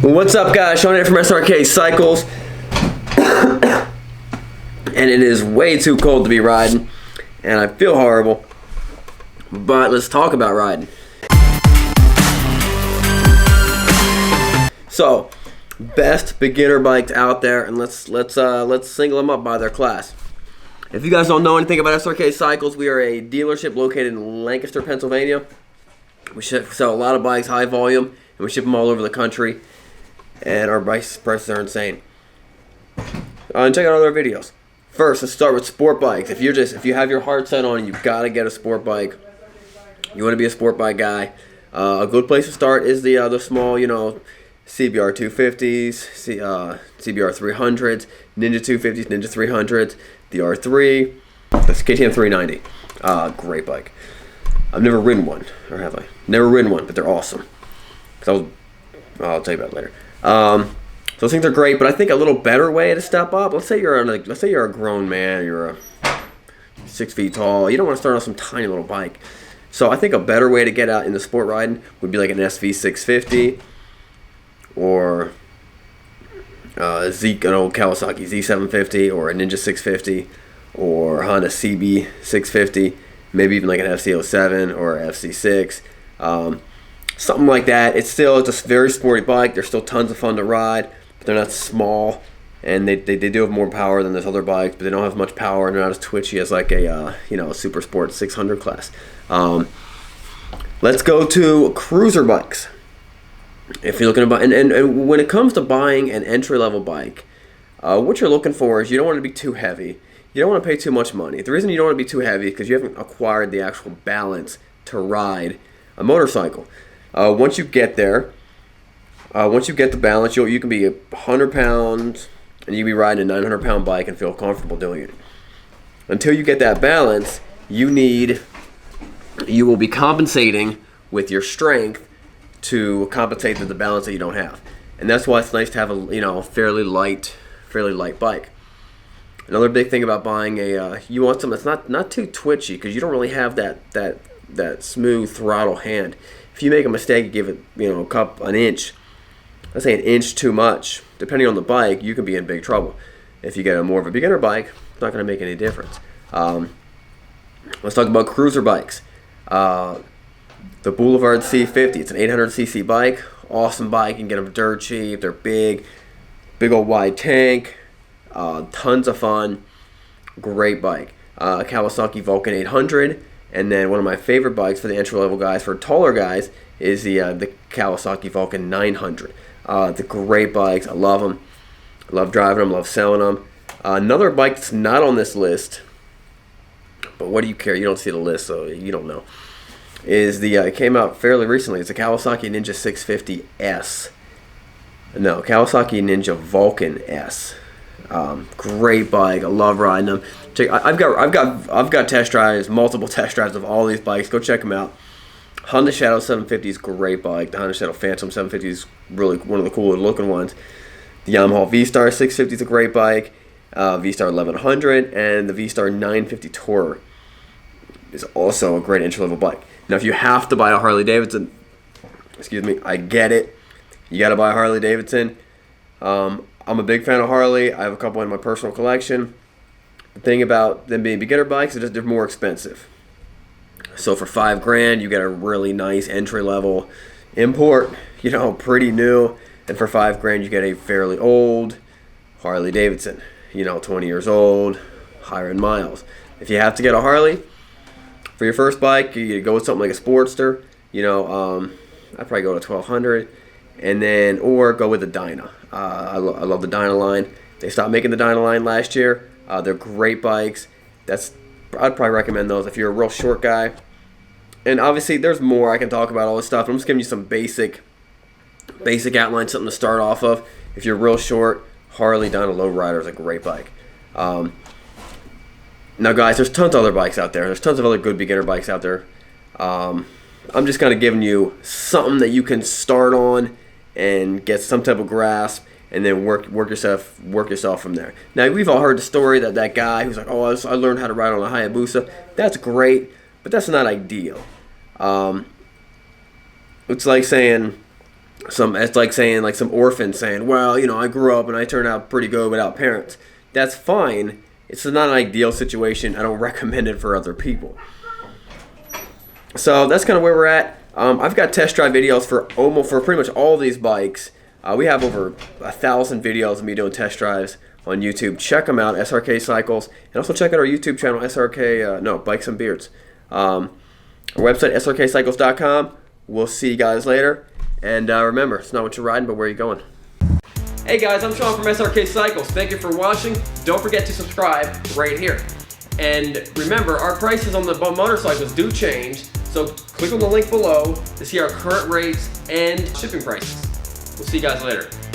What's up, guys? Sean here from SRK Cycles. And it is way too cold to be riding, and I feel horrible. But let's talk about riding. So, best beginner bikes out there, and let's single them up by their class. If you guys don't know anything about SRK Cycles, we are a dealership located in Lancaster, Pennsylvania. We sell a lot of bikes, high volume, and we ship them all over the country. And our prices are insane. And check out all our videos. First, let's start with sport bikes. If you have your heart set on, you've got to get a sport bike. You want to be a sport bike guy. A good place to start is the small, CBR 250s, CBR 300s, Ninja 250s, Ninja 300s, the R3, the KTM 390. Great bike. I've never ridden one, or have I? Never ridden one, but they're awesome. I'll tell you about it later. So those things are great, but I think a little better way to step up. Let's say you're a grown man, you're 6 feet tall. You don't want to start on some tiny little bike. So I think a better way to get out in the sport riding would be like an SV 650 or an old Kawasaki Z750 or a Ninja 650 or Honda CB 650, maybe even like an FC07 or FC6. Something like that. It's a very sporty bike. They're still tons of fun to ride, but they're not small, and they do have more power than those other bikes, but they don't have as much power, and they're not as twitchy as like a Super Sport 600 class. Let's go to cruiser bikes. If you're looking to buy, and when it comes to buying an entry-level bike, what you're looking for is you don't want it to be too heavy. You don't want to pay too much money. The reason you don't want to be too heavy is because you haven't acquired the actual balance to ride a motorcycle. Once you get there, once you get the balance, you can be 100 pounds and you can be riding a 900-pound bike and feel comfortable doing it. Until you get that balance, you will be compensating with your strength to compensate for the balance that you don't have. And that's why it's nice to have a fairly light bike. Another big thing about buying you want something that's not too twitchy, because you don't really have that smooth throttle hand. If you make a mistake, you give it an inch, let's say an inch too much, depending on the bike, you can be in big trouble. If you get more of a beginner bike, it's not going to make any difference. Let's talk about cruiser bikes. The Boulevard C50, it's an 800cc bike, awesome bike. You can get them dirt cheap. They're big old wide tank, tons of fun, great bike. Kawasaki Vulcan 800. And then one of my favorite bikes for the entry-level guys, for taller guys, is the Kawasaki Vulcan 900. The great bikes. I love them. I love driving them. Love selling them. Another bike that's not on this list, but what do you care? You don't see the list, so you don't know. It came out fairly recently. It's a Kawasaki Ninja 650S. No, Kawasaki Ninja Vulcan S. Great bike. I love riding them. I've got test drives, multiple test drives of all these bikes. Go check them out. Honda Shadow 750 is a great bike. The Honda Shadow Phantom 750 is really one of the cooler looking ones. The Yamaha V-Star 650 is a great bike. V-Star 1100 and the V-Star 950 Tourer is also a great entry level bike. Now, if you have to buy a Harley-Davidson, I get it. You got to buy a Harley-Davidson. I'm a big fan of Harley. I have a couple in my personal collection. The thing about them being beginner bikes is that they're more expensive. So for $5,000, you get a really nice entry-level import, pretty new. And for $5,000, you get a fairly old Harley-Davidson, 20 years old, higher in miles. If you have to get a Harley for your first bike, you go with something like a Sportster. I'd probably go to 1200, or go with the Dyna. I love the Dyna line. They stopped making the Dyna line last year. They're great bikes. I'd probably recommend those if you're a real short guy. And obviously, there's more I can talk about all this stuff. I'm just giving you some basic outline, something to start off of. If you're real short, Harley Dyna Lowrider is a great bike. Now, guys, there's tons of other bikes out there. There's tons of other good beginner bikes out there. I'm just kind of giving you something that you can start on and get some type of grasp, and then work yourself from there. Now, we've all heard the story that guy who's like, I learned how to ride on a Hayabusa. That's great, but that's not ideal. It's like saying, it's like saying, like some orphan saying, well, you know, I grew up and I turned out pretty good without parents. That's fine. It's not an ideal situation. I don't recommend it for other people. So that's kind of where we're at. I've got test drive videos for pretty much all these bikes. We have over 1,000 videos of me doing test drives on YouTube. Check them out, SRK Cycles, and also check out our YouTube channel, Bikes and Beards. Our website, srkcycles.com. We'll see you guys later. And remember, it's not what you're riding, but where you're going. Hey guys, I'm Sean from SRK Cycles. Thank you for watching. Don't forget to subscribe right here. And remember, our prices on the motorcycles do change, so click on the link below to see our current rates and shipping prices. We'll see you guys later.